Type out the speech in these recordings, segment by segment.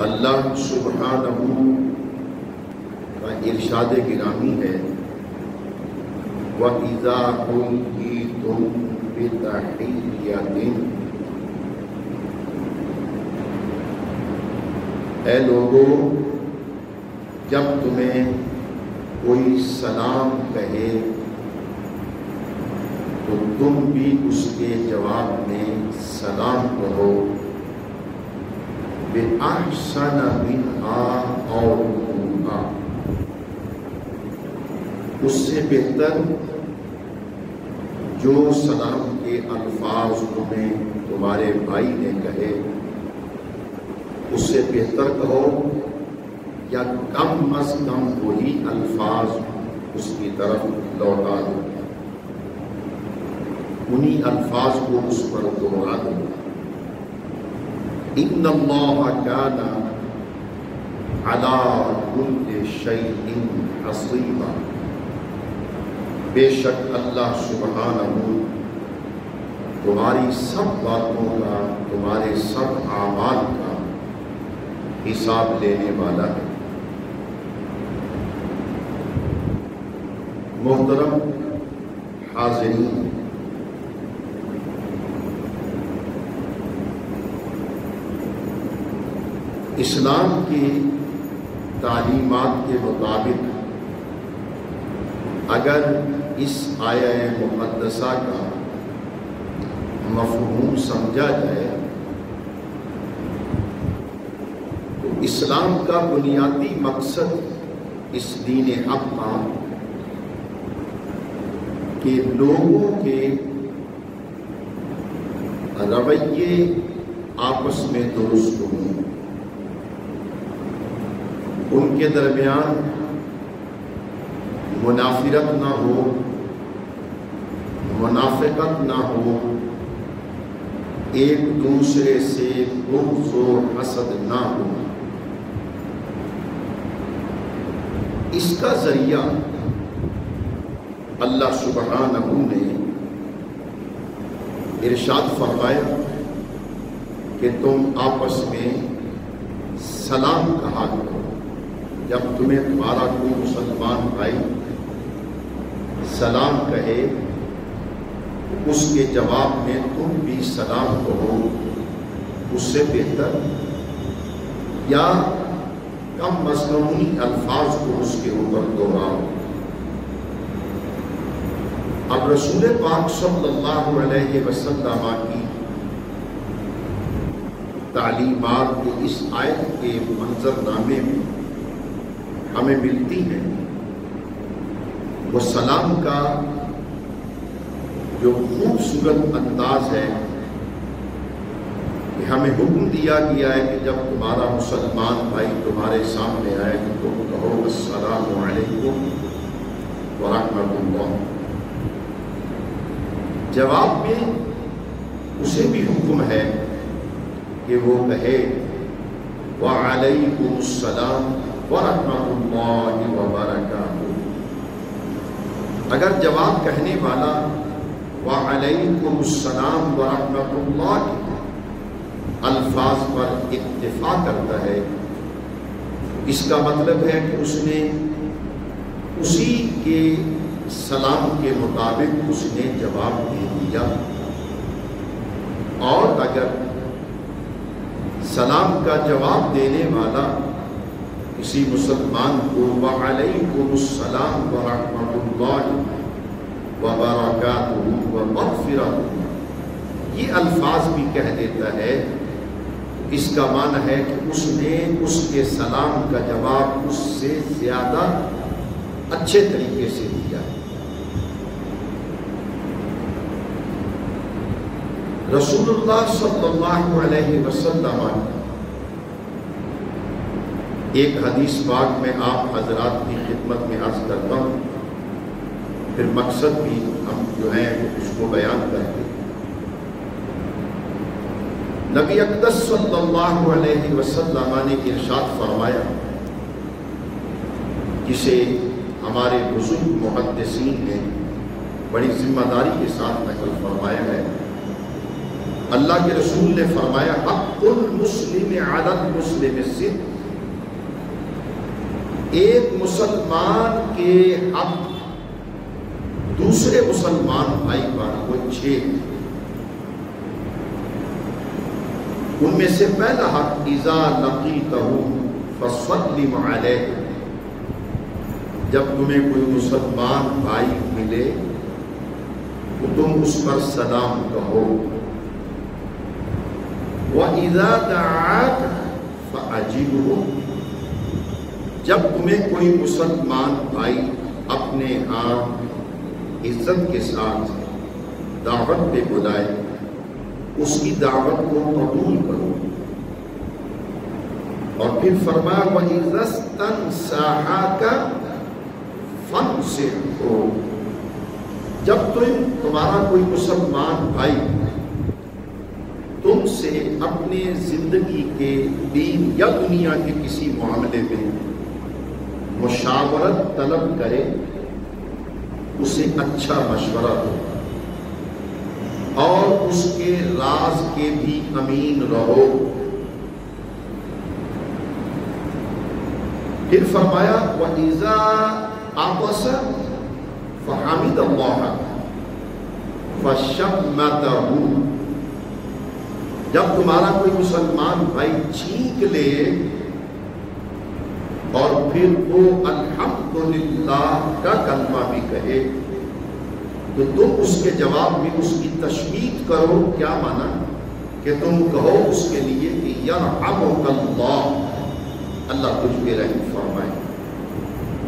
اللہ سبحانہ کا ارشاد گرامی ہے وَإِذَا حُيِّيتُم بِتَحِيَّةٍ، اے لوگو جب تمہیں کوئی سلام کہے تو تم بھی اس کے جواب میں سلام کہو بِأَحْسَنَ مِنْهَا أَوْ رُدُّوهَا، اس سے بہتر جو سلام کے الفاظ تمہیں تمہارے بھائی نے کہے اس سے بہتر کہو، یا کم از کم وہی الفاظ اس کی طرف لوٹا دو، انہی الفاظ کو اس پر دوہرا دو۔ ان اللہ کان علی کل شیء حسیبا، بے شک اللہ سبحانہ تمہاری سب باتوں کا، تمہارے سب اعمال کا حساب لینے والا ہے۔ محترم حاضرین، اسلام کی تعلیمات کے مطابق اگر اس آیہ مقدسہ کا مفہوم سمجھا جائے تو اسلام کا بنیادی مقصد اس دین حق کا کہ لوگوں کے رویے آپس میں درست ہوں، ان کے درمیان منافرت نہ ہو، منافقت نہ ہو، ایک دوسرے سے بغض و حسد نہ ہو۔ اس کا ذریعہ اللہ سبحانہ نے ارشاد فرمایا کہ تم آپس میں سلام کہا کرو۔ جب تمہیں تمہارا کوئی مسلمان بھائی سلام کہے اس کے جواب میں تم بھی سلام کہو، اس سے بہتر یا کم مضمونی الفاظ کو اس کے اوپر دوہراؤ۔ اب رسول پاک صلی اللہ علیہ وسلم کی تعلیمات کے اس آیت کے منظرنامے میں ہمیں ملتی ہے، وہ سلام کا جو خوبصورت انداز ہے کہ ہمیں حکم دیا گیا ہے کہ جب تمہارا مسلمان بھائی تمہارے سامنے آئے تو تم کہو السلام علیکم ورحمۃ اللہ۔ جواب میں اسے بھی حکم ہے کہ وہ کہے وعلیکم السلام ورحمۃ اللہ وبرکاتہ۔ اگر جواب کہنے والا وعلیکم السلام ورحمۃ اللہ الفاظ پر اکتفا کرتا ہے، اس کا مطلب ہے کہ اس نے اسی کے سلام کے مطابق اس نے جواب دے دیا، اور اگر سلام کا جواب دینے والا کسی مسلمان کو وعلیکم السلام ورحمۃ اللہ وبرکاتہ ومغفرۃ یہ الفاظ بھی کہہ دیتا ہے، اس کا معنی ہے کہ اس نے اس کے سلام کا جواب اس سے زیادہ اچھے طریقے سے دیا ہے۔ رسول اللہ صلی اللہ علیہ وسلم ایک حدیث پاک میں آپ حضرات کی خدمت میں عرض کرتا ہوں، پھر مقصد بھی ہم جو ہیں اس کو بیان کرتے ہیں۔ نبی اقدس صلی اللہ علیہ وسلم نے ارشاد فرمایا، جسے ہمارے بزرگ محدثین نے بڑی ذمہ داری کے ساتھ نقل فرمایا ہے۔ اللہ کے رسول نے فرمایا حق المسلم علی المسلم الصدق، ایک مسلمان کے حق دوسرے مسلمان بھائی پر وہ 6 ہیں۔ ان میں سے پہلا حق اذا لقیتہ فسلم علیہ، جب تمہیں کوئی مسلمان بھائی ملے تو تم اس پر سلام کہو۔ وَإِذَا دَعَاكَ فَأَجِبْهُ، جب تمہیں کوئی مسلمان بھائی اپنے ہاں عزت کے ساتھ دعوت پہ بلائے اس کی دعوت کو قبول کرو۔ اور پھر فرمایا وَإِذَا اسْتَنصَحَكَ فَانصِحْهُ، جب تمہارا کوئی مسلمان بھائی تم سے اپنے زندگی کے دین یا دنیا کے کسی معاملے میں مشاورت طلب کرے اسے اچھا مشورہ دو اور اس کے راز کے بھی امین رہو۔ پھر فرمایا وَإِذَا عَطَسَ فَحَمِدَ اللَّهَ فَشَمَّتَهُ، جب تمہارا کوئی مسلمان بھائی چھینک لے اور پھر وہ الحمدللہ کا کلمہ بھی کہے تو تم اس کے جواب میں اس کی تشمیت کرو۔ کیا مانا کہ تم کہو اس کے لیے کہ یرحمک اللہ، اللہ تجھ پہ رحم فرمائے۔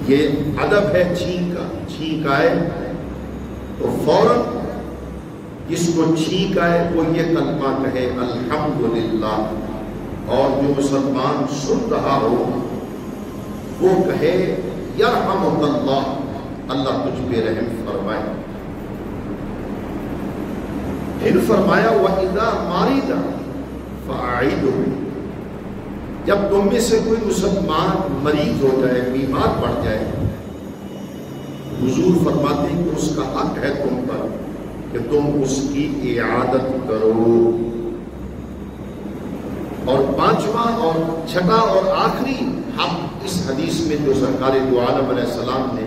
یہ ادب ہے چھینک آئے تو فوراً جس کو چھینک آئے وہ یہ کلمہ کہے الحمدللہ، اور جو مسلمان سن رہا ہو وہ کہے یرحمک اللہ، اللہ تجھ پہ رحم فرمائے۔ پھر فرمایا وَإِذَا مَرِضَ فَأَعِدْهُ، جب تم میں سے کوئی مسلمان مریض ہو جائے، بیمار پڑ جائے، حضور فرماتے ہیں کہ اس کا حق ہے تم پر کہ تم اس کی اعادت کرو۔ اور 5واں اور 6واں اور آخری حق اس حدیث میں جو سرکار دو عالم علیہ السلام نے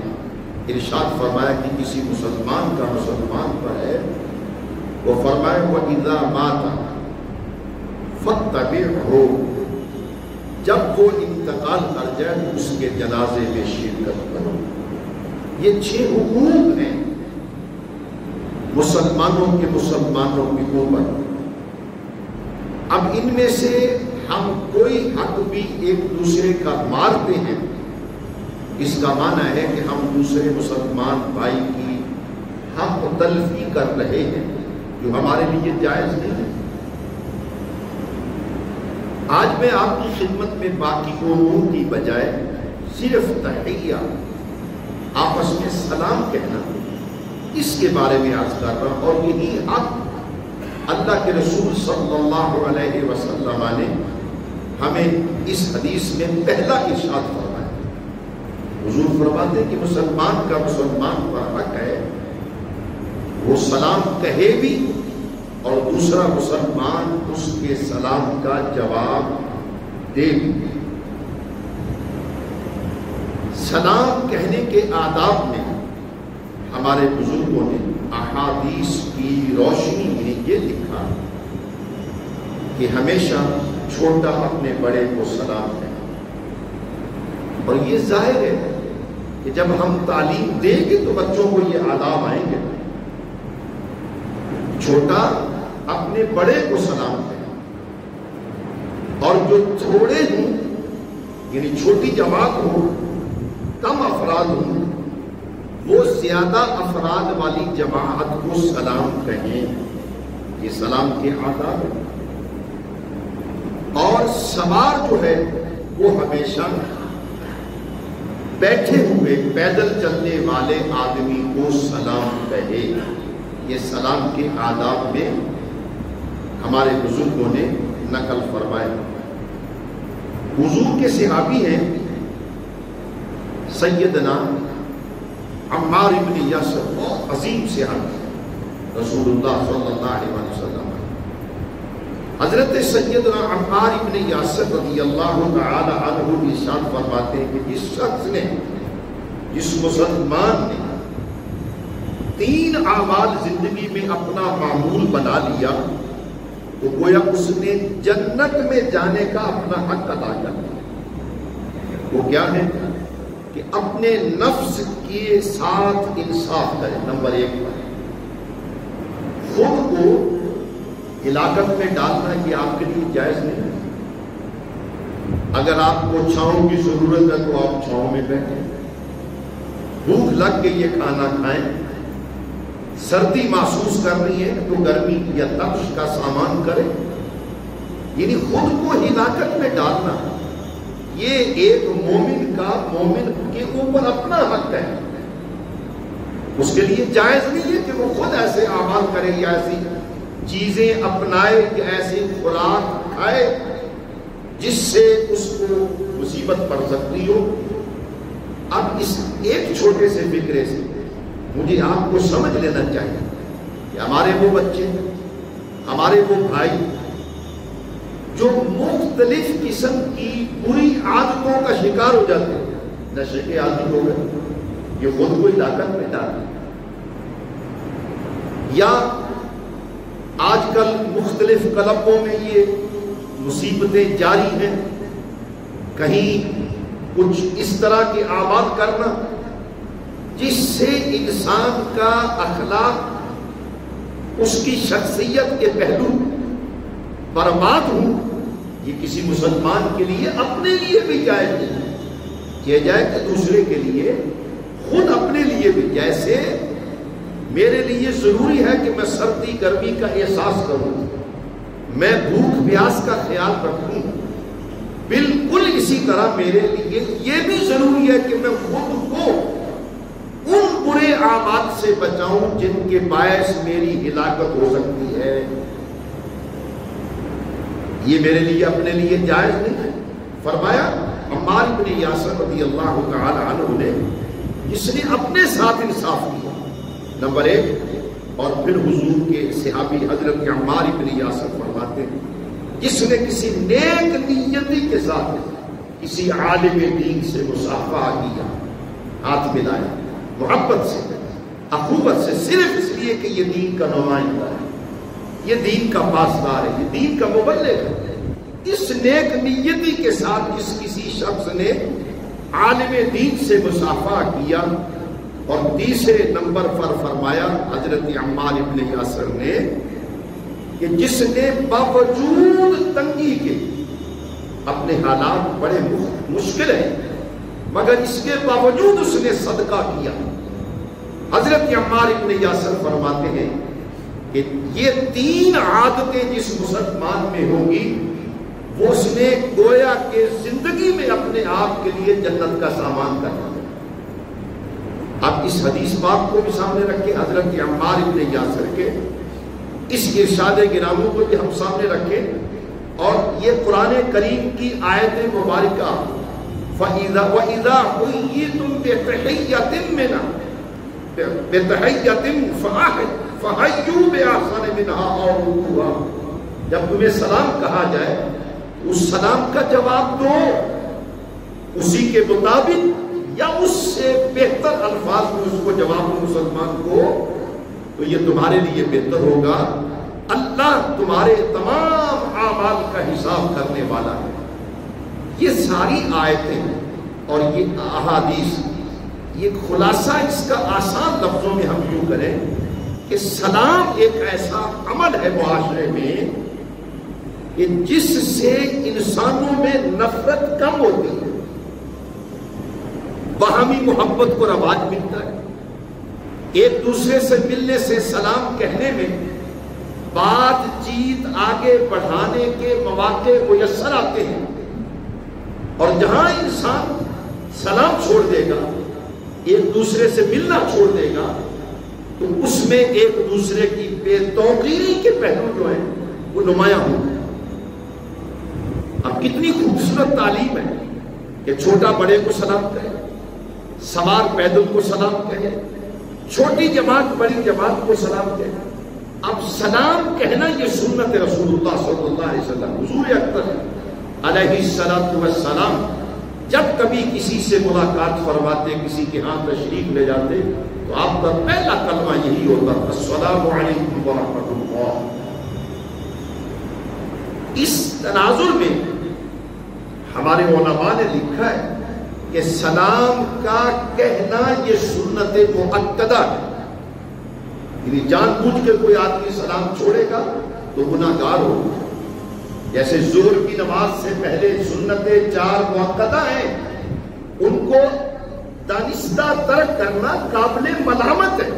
ارشاد فرمایا کہ کسی مسلمان کا مسلمان پر ہے، وہ فرمائے وَإِذَا مَاتَ فَاتَّبِعْهُ، جب وہ انتقال کر جائے تو اس کے جنازے میں شرکت کرو۔ یہ 6 حقوق ہیں مسلمانوں کے اوپر۔ اب ان میں سے ہم کوئی حق بھی ایک دوسرے کا مارتے ہیں، اس کا معنی ہے کہ ہم دوسرے مسلمان بھائی کی حق تلفی کر رہے ہیں، جو ہمارے لیے جائز نہیں ہے۔ آج میں آپ کی خدمت میں باقی امور کی بجائے صرف تحیہ، آپس میں سلام کہنا، اس کے بارے میں عرض کر رہا ہوں۔ اور یہی حق اللہ کے رسول صلی اللہ علیہ وسلم نے ہمیں اس حدیث میں پہلا ارشاد فرمایا۔ حضور فرماتے ہیں کہ مسلمان کا مسلمان پر حق ہے وہ سلام کہے بھی اور دوسرا مسلمان اس کے سلام کا جواب دے بھی۔ سلام کہنے کے آداب میں ہمارے بزرگوں نے احادیث کی روشنی میں یہ لکھا کہ ہمیشہ چھوٹا اپنے بڑے کو سلام کہے، اور یہ ظاہر ہے کہ جب ہم تعلیم دیں گے تو بچوں کو یہ آداب آئیں گے۔ چھوٹا اپنے بڑے کو سلام کہے، اور جو تھوڑے ہوں یعنی چھوٹی جماعت ہو، کم افراد ہوں، وہ زیادہ افراد والی جماعت کو سلام کہیں۔ یہ سلام کے آداب ہے۔ اور سوار جو ہے وہ ہمیشہ بیٹھے ہوئے پیدل چلنے والے آدمی کو سلام کہے۔ یہ سلام کے آداب میں ہمارے بزرگوں نے نقل فرمائے۔ حضور کے صحابی ہیں سیدنا عمار بن یاسر، بہت عظیم صحابی رسول اللہ صلی اللہ علیہ وسلم۔ حضرت سیدنا عمار ابن یاسر رضی اللہ تعالی عنہ ارشاد فرماتے ہیں کہ جس شخص نے، جس مسلمان نے 3 اعمال زندگی میں اپنا معمول بنا لیا تو گویا اس نے جنت میں جانے کا اپنا حق ادا کر دیا۔ وہ کیا ہے کہ اپنے نفس کے ساتھ انصاف کرے۔ نمبر 1 پر خود کو ہلاکت میں ڈالنا یہ آپ کے لیے جائز نہیں ہے۔ اگر آپ کو چھاؤں کی ضرورت ہے تو آپ چھاؤں میں بیٹھیں، بھوک لگ گئی ہے کھانا کھائیں، سردی محسوس کر رہی ہے تو گرمی یا تپش کا سامان کریں۔ یعنی خود کو ہلاکت میں ڈالنا یہ ایک مومن کا مومن کے اوپر اپنا حق ہے۔ اس کے لیے جائز نہیں ہے کہ وہ خود ایسے اعمال کرے یا ایسی چیزیں اپنائے یا ایسی خوراک کھائے جس سے اس کو مصیبت پڑ سکتی ہو۔ اب اس ایک چھوٹے سے فکرے سے مجھے آپ کو سمجھ لینا چاہیے کہ ہمارے وہ بچے، ہمارے وہ بھائی جو مختلف قسم کی بری عادتوں کا شکار ہو جاتے ہیں، نشے کے عادی ہو گئے، یہ خود کو ہلاکت میں ڈالتے ہیں، یا آج کل مختلف کلبوں میں یہ مصیبتیں جاری ہیں، کہیں کچھ اس طرح کے اعمال کرنا جس سے انسان کا اخلاق، اس کی شخصیت کے پہلو برباد ہوں، یہ کسی مسلمان کے لیے اپنے لیے بھی جائز نہیں، یہ جائے کہ دوسرے کے لیے، خود اپنے لیے بھی۔ جیسے میرے لیے ضروری ہے کہ میں سردی گرمی کا احساس کروں، میں بھوک پیاس کا خیال رکھوں، بالکل اسی طرح میرے لیے یہ بھی ضروری ہے کہ میں خود کو ان برے اعمال سے بچاؤں جن کے باعث میری ہلاکت ہو سکتی ہے۔ یہ میرے لیے اپنے لیے جائز نہیں ہے۔ فرمایا عمار بن یاسر رضی اللہ تعالی عنہ نے، جس نے اپنے ساتھ انصاف کیا، نمبر 1، اور پھر حضور کے صحابی حضرت عمار بن یاسر فرماتے ہیں جس نے کسی نیک نیتی کے ساتھ کسی عالم دین سے مصافحہ کیا، ہاتھ ملایا، محبت سے، اخوت سے، صرف اس لیے کہ یہ دین کا نمائندہ ہے، یہ دین کا پاسدار ہے، یہ دین کا مبلغ ہے، اس نیک نیتی کے ساتھ جس کسی شخص نے عالم دین سے مصافحہ کیا، اور تیسرے نمبر پر فرمایا حضرت عمار ابن یاسر نے کہ جس نے باوجود تنگی کے، اپنے حالات بڑے مشکل ہیں مگر اس کے باوجود اس نے صدقہ کیا۔ حضرت عمار ابن یاسر فرماتے ہیں کہ یہ 3 عادتیں جس مسلمان میں ہوں گی وہ اس نے گویا کہ زندگی میں اپنے آپ کے لیے جنت کا سامان کرنا۔ اب اس حدیث پاک کو بھی سامنے رکھے، حضرت عمار ابن یاسر کے اس ارشاد گرامی کو بھی ہم سامنے رکھیں، اور یہ قرآن کریم کی آیت مبارکہ وَإِذَا حُيِّيتُمْ بِتَحِيَّةٍ فَحَيُّوا بِأَحْسَنَ مِنْهَا أَوْ رُدُّوهَا، جب تمہیں سلام کہا جائے اس سلام کا جواب دو اسی کے مطابق یا اس سے بہتر الفاظ میں اس کو جواب دو مسلمان کو، تو یہ تمہارے لیے بہتر ہوگا۔ اللہ تمہارے تمام اعمال کا حساب کرنے والا ہے۔ یہ ساری آیتیں اور یہ احادیث، یہ خلاصہ اس کا آسان لفظوں میں ہم یوں کریں کہ سلام ایک ایسا عمل ہے معاشرے میں کہ جس سے انسانوں میں نفرت کم ہوتی ہے، باہمی محبت کو رواج ملتا ہے، ایک دوسرے سے ملنے سے سلام کہنے میں بات چیت آگے بڑھانے کے مواقع میسر آتے ہیں، اور جہاں انسان سلام چھوڑ دے گا، ایک دوسرے سے ملنا چھوڑ دے گا، تو اس میں ایک دوسرے کی بے توقیری کے پہلو جو ہیں وہ نمایاں ہوں۔ اب کتنی خوبصورت تعلیم ہے کہ چھوٹا بڑے کو سلام کہے، سوار پیدل کو سلام کہے، چھوٹی جماعت بڑی جماعت کو سلام کہے۔ اب سلام کہنا یہ سنت رسول اللہ صلی اللہ علیہ وسلم. حضور اکبر علیہ الصلوۃ والسلام جب کبھی کسی سے ملاقات فرماتے، کسی کے ہاں تشریف لے جاتے، تو آپ کا پہلا کلمہ یہی ہوتا تھا، السلام علیکم ورحمۃ اللہ. اس تناظر میں ہمارے علماء نے لکھا ہے کہ سلام کا کہنا یہ سنت مؤکدہ ہے. یعنی جان بوجھ کے کوئی آدمی سلام چھوڑے گا تو گناہ گار ہوگا. جیسے ظہر کی نماز سے پہلے سنتیں 4 مؤکدہ ہیں، ان کو دانستہ ترک کرنا قابل ملامت ہے.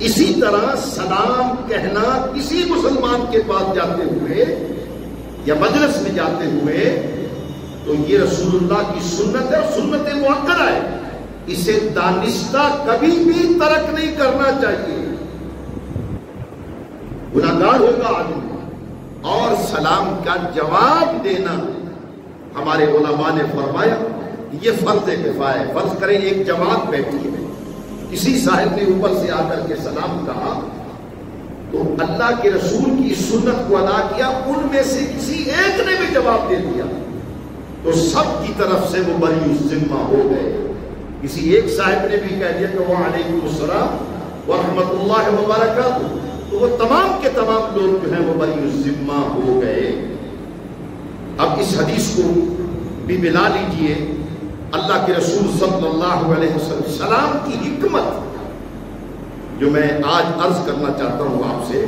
اسی طرح سلام کہنا کسی مسلمان کے پاس جاتے ہوئے یا مجلس میں جاتے ہوئے تو یہ رسول اللہ کی سنت ہے، سنت مؤکدہ ہے. اسے دانستہ کبھی بھی ترک نہیں کرنا چاہیے، گناہ گار ہوگا آدمی. اور سلام کا جواب دینا ہمارے علماء نے فرمایا یہ فرض کفایہ ہے. فرض کریں ایک جماعت بیٹھی ہے، کسی صاحب نے اوپر سے آ کر کے سلام کہا تو اللہ کے رسول کی سنت کو ادا کیا، ان میں سے کسی ایک نے بھی جواب دے دیا تو سب کی طرف سے وہ بری الذمہ ہو گئے. کسی ایک صاحب نے بھی کہہ دیا کہ وعلیکم السلام ورحمۃ اللہ وبرکاتہ، تو وہ تمام کے تمام لوگ جو ہیں وہ بری الذمہ ہو گئے. اب اس حدیث کو بھی ملا لیجئے. اللہ کے رسول صلی اللہ علیہ وسلم سلام کی حکمت جو میں آج عرض کرنا چاہتا ہوں آپ سے،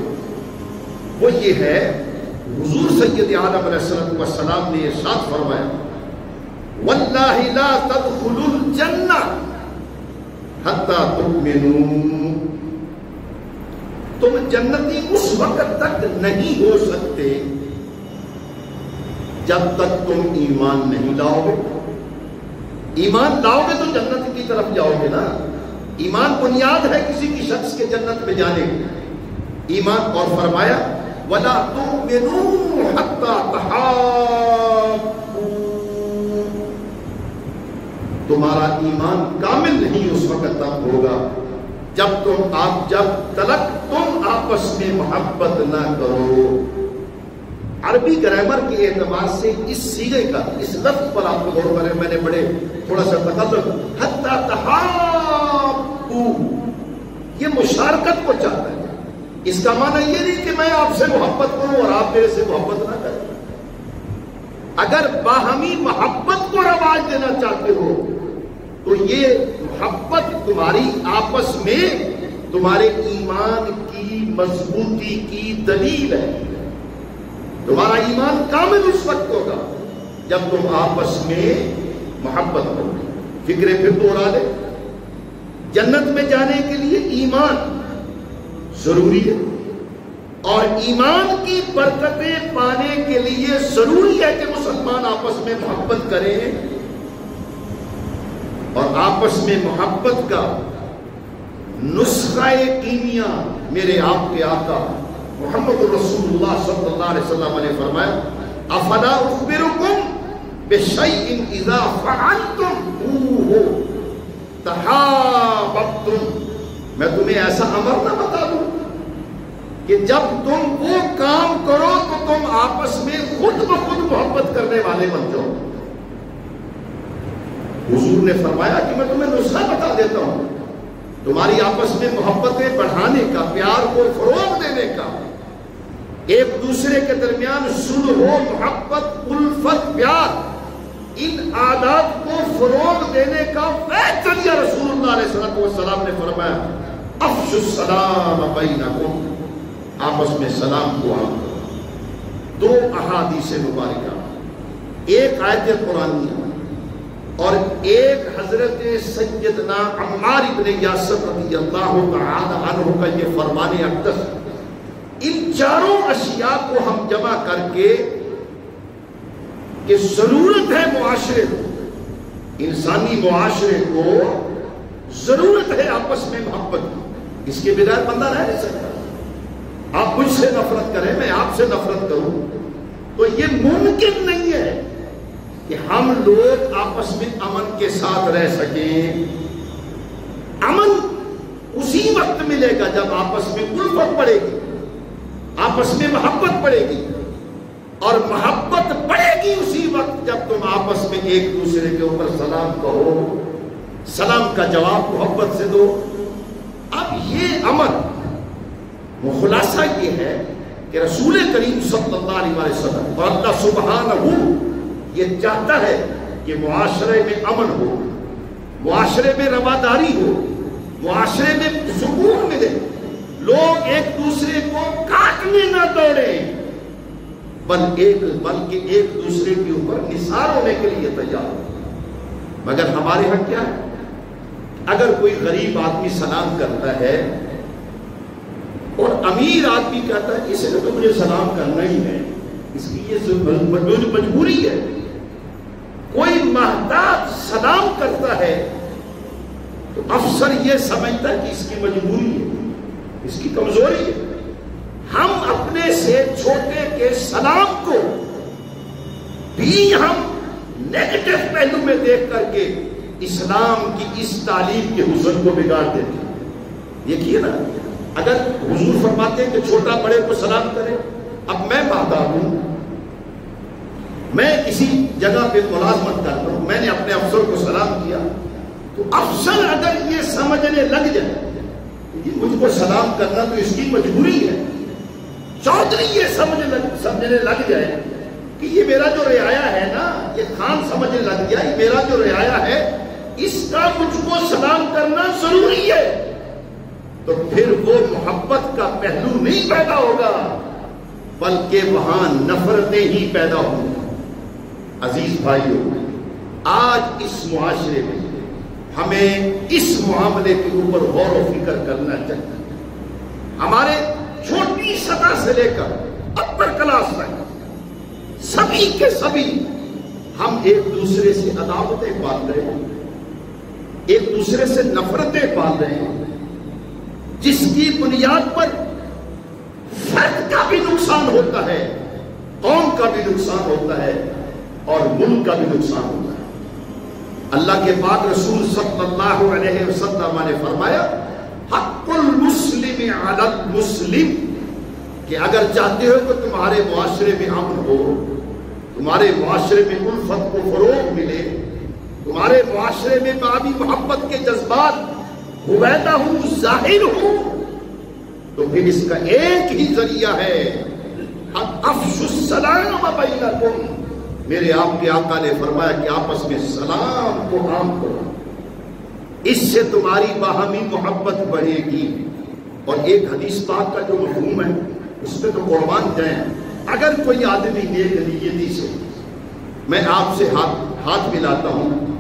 وہ یہ ہے، حضور سید عالم علیہ السلام نے ارشاد فرمایا واللہ لا تدخلوا الجنہ حتی تؤمنوا. تم جنتی اس وقت تک نہیں ہو سکتے جب تک تم ایمان نہیں لاؤ گے. ایمان لاؤ گے تو جنت کی طرف جاؤ گے نا. ایمان بنیاد ہے کسی کی شخص کے جنت میں جانے کی. ایمان. اور فرمایا وَلَا تُؤْمِنُوا حَتَّى تَحَابُّوا. تمہارا ایمان کامل نہیں اس وقت تک ہوگا جب تلک تم آپس میں محبت نہ کرو. عربی گرامر کے اعتبار سے اس صیغے کا، اس لفظ پر آپ کو غور کریں، میں نے بڑے تھوڑا سا تکلف حتی تحابوا، یہ مشارکت کو چاہتا ہے. اس کا معنی یہ نہیں کہ میں آپ سے محبت کروں اور آپ میرے سے محبت نہ کریں. اگر باہمی محبت کو رواج دینا چاہتے ہو تو یہ محبت تمہاری آپس میں تمہارے ایمان کی مضبوطی کی دلیل ہے. تمہارا ایمان کامل اس وقت ہوگا جب تم آپس میں محبت کرو. فکرے پھر دوہرا دے، جنت میں جانے کے لیے ایمان ضروری ہے، اور ایمان کی برکتیں پانے کے لیے ضروری ہے کہ مسلمان آپس میں محبت کریں. اور آپس میں محبت کا نسخہ کیمیا میرے آپ کے آقا محمد رسول اللہ صلی اللہ علیہ وسلم نے فرمایا افلا اخبرکم بشیء اذا فعلتموہ تحاببتم. میں تمہیں ایسا امر نہ بتا دوں کہ جب تم وہ کام کرو تو تم آپس میں خود بخود محبت کرنے والے بن جاؤ. حضور نے فرمایا کہ میں تمہیں نسخہ بتا دیتا ہوں تمہاری آپس میں محبتیں بڑھانے کا، پیار کو فروغ دینے کا، ایک دوسرے کے درمیان صلح و محبت، الفت، پیار، ان عادات کو فروغ دینے کا ذریعہ رسول اللہ علیہ السلام نے فرمایا افشوا السلام بینکم، آپس میں سلام کو عام کرو. 2 احادیث مبارکہ، ایک آیت قرآنی اور ایک حضرت سیدنا عمار بن یاسر رضی اللہ تعالی عنہ کا یہ فرمان اقدس. ان چاروں اشیاء کو ہم جمع کر کے کہ ضرورت ہے معاشرے کو، انسانی معاشرے کو ضرورت ہے آپس میں محبت کی، اس کے بغیر بندہ رہ نہیں سکتا. آپ مجھ سے نفرت کریں، میں آپ سے نفرت کروں تو یہ ممکن نہیں ہے کہ ہم لوگ آپس میں امن کے ساتھ رہ سکیں. امن اسی وقت ملے گا جب آپس میں الفت پڑے گی، آپس میں محبت پڑے گی، اور محبت پڑے گی اسی وقت جب تم آپس میں ایک دوسرے کے اوپر سلام کہو، سلام کا جواب محبت سے دو۔ اب یہ امر خلاصہ یہ ہے کہ رسول کریم صلی اللہ علیہ وسلم اور اللہ سبحانہ یہ چاہتا ہے کہ معاشرے میں امن ہو، معاشرے میں رواداری ہو، معاشرے میں سکون ملے، لوگ ایک دوسرے کو کاٹنے نہ دوڑیں بلکہ ایک دوسرے کے اوپر نثار ہونے کے لیے تیار ہو۔ مگر ہمارے ہاں کیا ہے، اگر کوئی غریب آدمی سلام کرتا ہے اور امیر آدمی کہتا ہے اس نے تو مجھے سلام کرنا ہی ہے، اس کی یہ مجبوری ہے۔ کوئی محتاج سلام کرتا ہے تو افسر یہ سمجھتا ہے کہ اس کی مجبوری ہے، اس کی کمزوری ہے۔ ہم اپنے سے چھوٹے کے سلام کو بھی ہم نیگیٹو پہلو میں دیکھ کر کے اسلام کی اس تعلیم کے حسن کو بگاڑ دیتے ہیں۔ دیکھیے نا، اگر حضور فرماتے ہیں کہ چھوٹا بڑے کو سلام کرے، اب میں محتاج ہوں، میں کسی جگہ پہ ملازمت کرتا ہوں، میں نے اپنے افسر کو سلام کیا، تو افسر اگر یہ سمجھنے لگ جائے کہ مجھ کو سلام کرنا تو اس کی مجبوری ہے، چودھری یہ سمجھنے لگ جائے کہ یہ میرا جو رعایا ہے نا، یہ خان سمجھنے لگ گیا یہ میرا جو رعایا ہے اس کا مجھ کو سلام کرنا ضروری ہے، تو پھر وہ محبت کا پہلو نہیں پیدا ہوگا بلکہ وہاں نفرتیں ہی پیدا ہوں گی۔ عزیز بھائیو، آج اس معاشرے میں ہمیں اس معاملے کے اوپر غور و فکر کرنا چاہیے۔ ہمارے چھوٹی سطح سے لے کر اپر کلاس تک سبھی کے سبھی ہم ایک دوسرے سے عداوتیں پال رہے ہیں، ایک دوسرے سے نفرتیں پال رہے ہیں، جس کی بنیاد پر فرد کا بھی نقصان ہوتا ہے، قوم کا بھی نقصان ہوتا ہے، اور ملک کا بھی نقصان ہوتا ہے۔ اللہ کے پاک رسول صلی اللہ علیہ وسلم نے فرمایا حق المسلم علی المسلم، کہ اگر چاہتے ہو کہ تمہارے معاشرے میں امن ہو، تمہارے معاشرے میں الفت کو فروغ ملے، تمہارے معاشرے میں بامی محبت کے جذبات ہویدا ہوں، ظاہر ہوں، تو پھر اس کا ایک ہی ذریعہ ہے افشوا السلام بینکم۔ میرے آپ کے آقا نے فرمایا کہ آپس میں سلام کو عام کرو، اس سے تمہاری باہمی محبت بڑھے گی۔ اور ایک حدیث پاک کا جو مفہوم ہے اس پہ تو قربان جائیں، اگر کوئی آدمی نیک نیتی سے میں آپ سے ہاتھ ملاتا ہوں،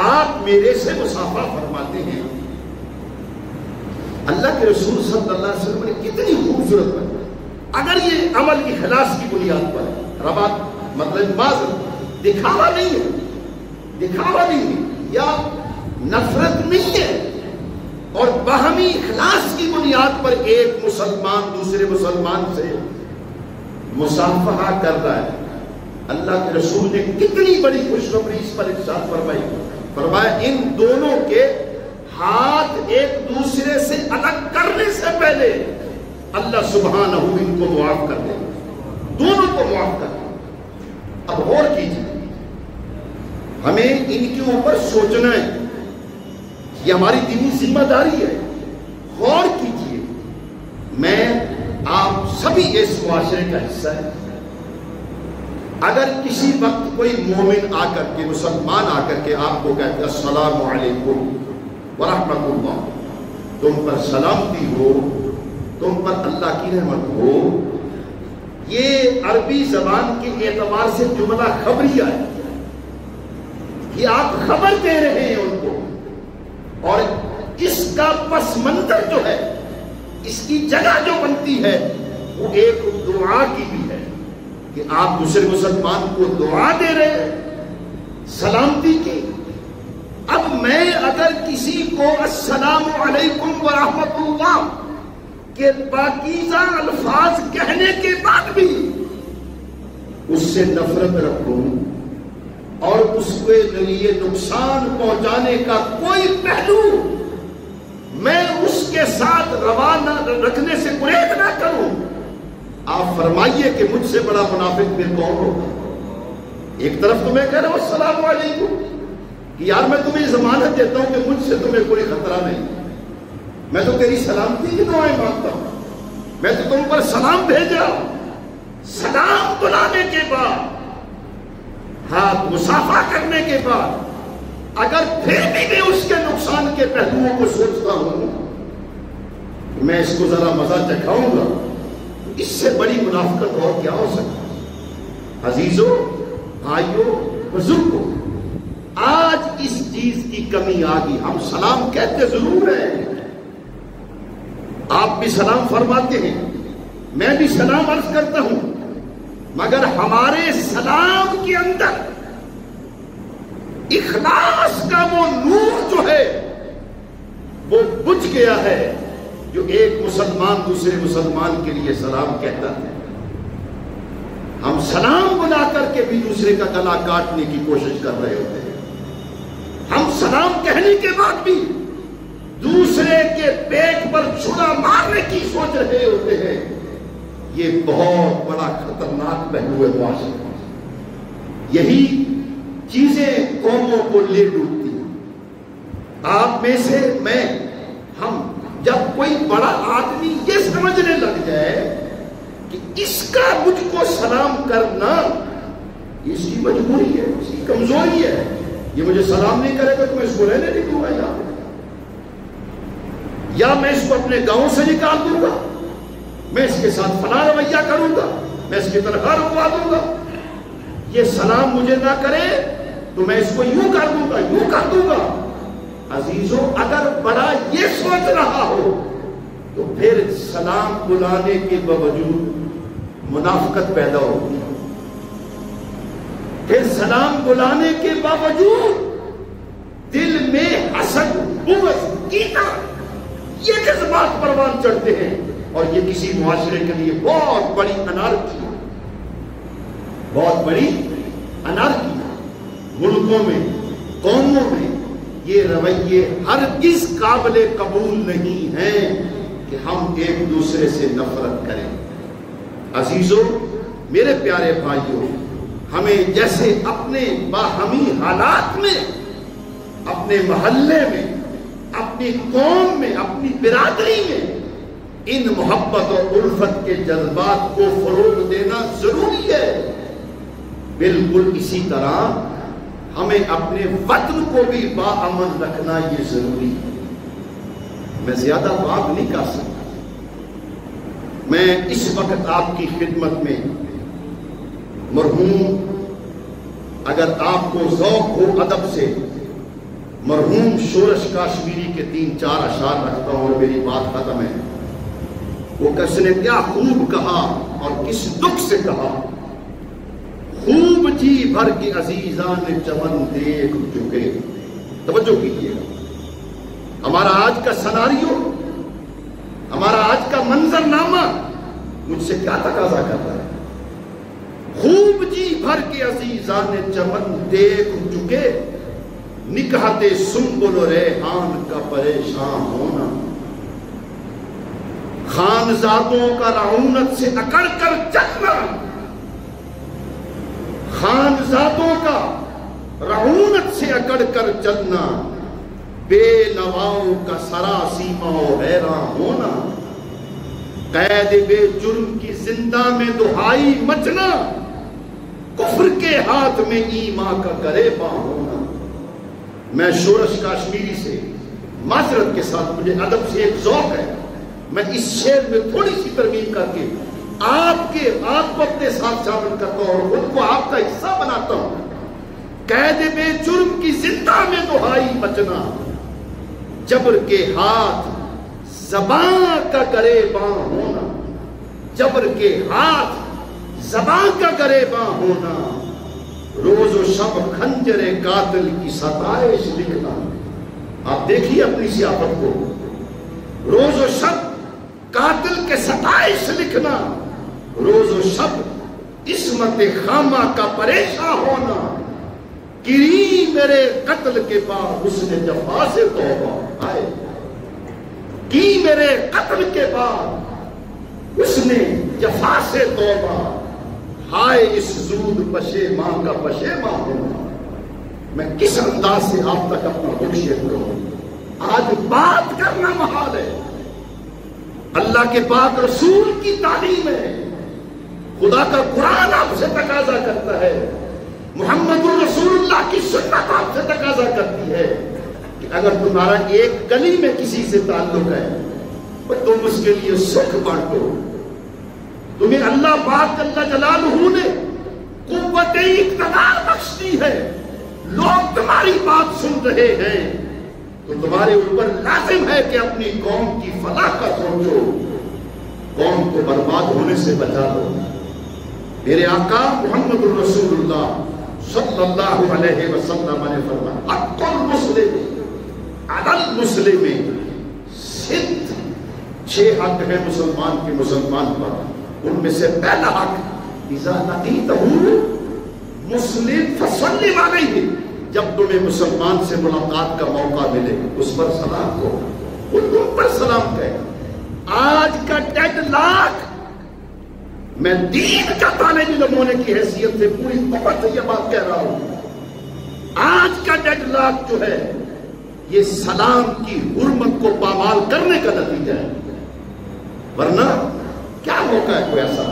آپ میرے سے مصافحہ فرماتے ہیں، اللہ کے رسول صلی اللہ علیہ وسلم نے کتنی خوبصورت بات، اگر یہ عمل اخلاص کی بنیاد پر ہے، رباط مطلب معذرت دکھاوا نہیں ہے، دکھاوا نہیں ہے یا نفرت نہیں ہے، اور باہمی اخلاص کی بنیاد پر ایک مسلمان دوسرے مسلمان سے مصافحہ کر رہا ہے، اللہ کے رسول نے کتنی بڑی خوشخبری اس پر ارشاد فرمائی، فرمایا ان دونوں کے ہاتھ ایک دوسرے سے الگ کرنے سے پہلے اللہ سبحانہ ان کو معاف کر دے، دونوں کو معاف کر دے۔ اب غور کیجیے، ہمیں ان کے اوپر سوچنا ہے، یہ ہماری دینی ذمہ داری ہے۔ غور کیجیے، میں آپ سبھی اس معاشرے کا حصہ ہے، اگر کسی وقت کوئی مومن آ کر کے، مسلمان آ کر کے آپ کو کہتے ہیں السلام علیکم ورحمۃ اللہ، تم پر سلامتی ہو، تم پر اللہ کی رحمت ہو، یہ عربی زبان کے اعتبار سے جملہ خبریہ ہے کہ آپ خبر دے رہے ہیں ان کو، اور اس کا پس منظر جو ہے، اس کی جگہ جو بنتی ہے وہ ایک دعا کی بھی ہے کہ آپ دوسرے مسلمان کو دعا دے رہے ہیں سلامتی کی۔ اب میں اگر کسی کو السلام علیکم ورحمۃ اللہ کے پاکیزہ الفاظ کہنے کے بعد بھی اس سے نفرت رکھوں اور اس کے لیے نقصان پہنچانے کا کوئی پہلو میں اس کے ساتھ روا نہ رکھنے سے گریز نہ کروں. آپ فرمائیے کہ مجھ سے بڑا منافق پھر کون ہوگا؟ ایک طرف تو میں کہہ رہا ہوں السلام علیکم کہ یار میں تمہیں ضمانت دیتا ہوں کہ مجھ سے تمہیں کوئی خطرہ نہیں، میں تو تیری سلامتی کی دعائیں مانگتا ہوں، میں تو تم پر سلام بھیجا. سلام بلانے کے بعد، ہاتھ مصافحہ کرنے کے بعد اگر پھر بھی میں اس کے نقصان کے پہلوؤں کو سوچتا ہوں میں اس کو ذرا مزہ چکھاؤں گا، اس سے بڑی منافقت اور کیا ہو سکتا ہے؟ عزیزوں، بھائیوں، بزرگوں، آج اس چیز کی کمی آ گئی. ہم سلام کہتے ضرور ہیں، آپ بھی سلام فرماتے ہیں، میں بھی سلام عرض کرتا ہوں، مگر ہمارے سلام کے اندر اخلاص کا وہ نور جو ہے وہ بجھ گیا ہے جو ایک مسلمان دوسرے مسلمان کے لیے سلام کہتا ہے. ہم سلام بلا کر کے بھی دوسرے کا گلا کاٹنے کی کوشش کر رہے ہوتے ہیں. ہم سلام کہنے کے بعد بھی دوسرے کے پیٹ پر چھڑا مارنے کی سوچ رہے ہوتے ہیں. یہ بہت بڑا خطرناک پہلو ہے معاشرے کا. یہی چیزیں قوموں کو لے ڈوبتی ہیں. آپ میں سے میں، ہم جب کوئی بڑا آدمی یہ سمجھنے لگ جائے کہ اس کا مجھ کو سلام کرنا اس کی مجبوری ہے، اس کی کمزوری ہے، یہ مجھے سلام نہیں کرے گا تو میں اس کو رہنے نہیں دوں گا، یا میں اس کو اپنے گاؤں سے نکال دوں گا، میں اس کے ساتھ فلاں رویہ کروں گا، میں اس کی تنخواہ رکوا دوں گا. یہ سلام مجھے نہ کرے تو میں اس کو یوں کر دوں گا، یوں کر دوں گا. عزیزوں، اگر بڑا یہ سوچ رہا ہو تو پھر سلام بلانے کے باوجود منافقت پیدا ہوگی. پھر سلام بلانے کے باوجود دل میں حسد، بغض، کینہ، یہ جذبات پروان چڑھتے ہیں، اور یہ کسی معاشرے کے لیے بہت بڑی انارکی ہے، بہت بڑی انارکی ہے. ملکوں میں، قوموں میں یہ رویے ہرگز قابل قبول نہیں ہیں کہ ہم ایک دوسرے سے نفرت کریں. عزیزوں، میرے پیارے بھائیوں، ہمیں جیسے اپنے باہمی حالات میں، اپنے محلے میں، اپنی قوم میں، اپنی برادری میں ان محبت اور الفت کے جذبات کو فروغ دینا ضروری ہے. بالکل اسی طرح ہمیں اپنے وطن کو بھی باامن رکھنا یہ ضروری ہے. میں زیادہ بات نہیں کر سکتا. میں اس وقت آپ کی خدمت میں مرحوم، اگر آپ کو ذوق ہو ادب سے، مرحوم شورش کاشمیری کے 3-4 اشعار رکھتا ہوں اور میری بات ختم ہے. وہ کس نے کیا خوب کہا اور کس دکھ سے کہا. خوب جی بھر کے عزیزان چمن دیکھ چکے. توجہ کیجیے گا، ہمارا آج کا سناریو، ہمارا آج کا منظر نامہ مجھ سے کیا تقاضا کرتا ہے. خوب جی بھر کے عزیزان چمن دیکھ چکے، نکہت سنبل و ریحان کا پریشان ہونا. خانزادوں کا رعونت سے اکڑ کر چلنا، خانزادوں کا رعونت سے اکڑ کر چلنا، بے نواؤں کا سراسیمہ و حیران ہونا. قید بے جرم کی زندہ میں دہائی مچنا، کفر کے ہاتھ میں ایمان کا گریباں ہونا. میں شورش کاشمیری سے معذرت کے ساتھ، مجھے ادب سے ایک ذوق ہے، میں اس شعر میں تھوڑی سی ترمیم کر کے آپ کو اپنے ساتھ شامل کرتا ہوں اور خود کو آپ کا حصہ بناتا ہوں. قید بے جرم کی زندہ میں دہائی مچنا، جبر کے ہاتھ زبان کا گریباں ہونا. جبر کے ہاتھ زبان کا گریباں ہونا، روز و شب خنجر قاتل کی ستائش لکھنا. آپ دیکھیے اپنی سیاست کو، روز و شب قاتل کے ستائش لکھنا، روز و شب عصمت خامہ کا پریشان ہونا. گری میرے قتل کے بعد اس نے جفا سے توبہ آئے. کی میرے قتل کے بعد اس نے جفا سے توبہ، ہائے اس زود پشیماں کا پشیماں ہونا، میں کس انداز سے آپ تک اپنا دکھ شیئر کروں۔ آج بات کرنا محال ہے، اللہ کے پاک رسول کی تعلیم ہے، خدا کا قرآن آپ سے تقاضا کرتا ہے، محمد الرسول اللہ کی سنت آپ سے تقاضا کرتی ہے کہ اگر تمہارا ایک گلی میں کسی سے تعلق ہے تو تم اس کے لیے سکھ بانٹو۔ تمہیں اللہ پاک جل جلالہ نے قوت اقتدار بخش دی ہے، لوگ تمہاری بات سن رہے ہیں تو تمہارے اوپر لازم ہے کہ اپنی قوم کی فلاح کا سوچو، قوم کو برباد ہونے سے بچا دو۔ میرے آقا محمد الرسول اللہ صلی اللہ علیہ وسلم نے فرمایا حق المسلم علی المسلم ست، 6 حق ہیں مسلمان کے مسلمان پر، ان میں سے پہلا حق اذا لقیتہ مسلم فسلم علیہ، جب تمہیں مسلمان سے ملاقات کا موقع ملے اس پر سلام دو، وہ تم پر سلام کہے۔ آج کا ڈیڈ لاک، میں دین کا طالب علم ہونے کی حیثیت سے پوری طاقت سے یہ بات کہہ رہا ہوں، آج کا ڈیڈ لاک جو ہے یہ سلام کی حرمت کو پامال کرنے کا نتیجہ ہے۔ ورنہ کیا موقع ہے کوئی ایسا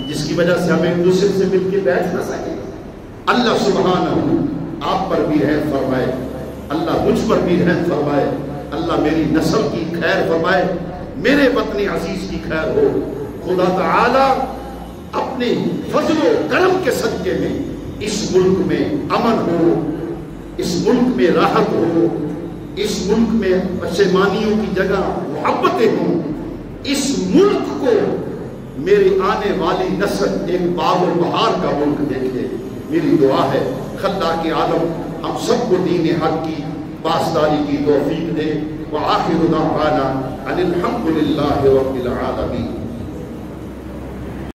جس کی وجہ سے ہمیں ایک دوسرے سے مل کے بیٹھ نہ سکے؟ اللہ سبحانہ آپ پر بھی رحم فرمائے، اللہ مجھ پر بھی رحم فرمائے، اللہ میری نسل کی خیر فرمائے، میرے وطن عزیز کی خیر ہو۔ خدا تعالی اپنے فضل و کرم کے صدقے میں اس ملک میں امن ہو، اس ملک میں راحت ہو، اس ملک میں پشیمانیوں کی جگہ محبتیں ہوں، اس ملک کو میری آنے والی نسل ایک باغ و بہار کا ملک دیکھے۔ میری دعا ہے خلاق عالم ہم سب کو دین حق کی پاسداری کی توفیق دے۔ وآخر دعوانا ان الحمد للہ رب العالمین۔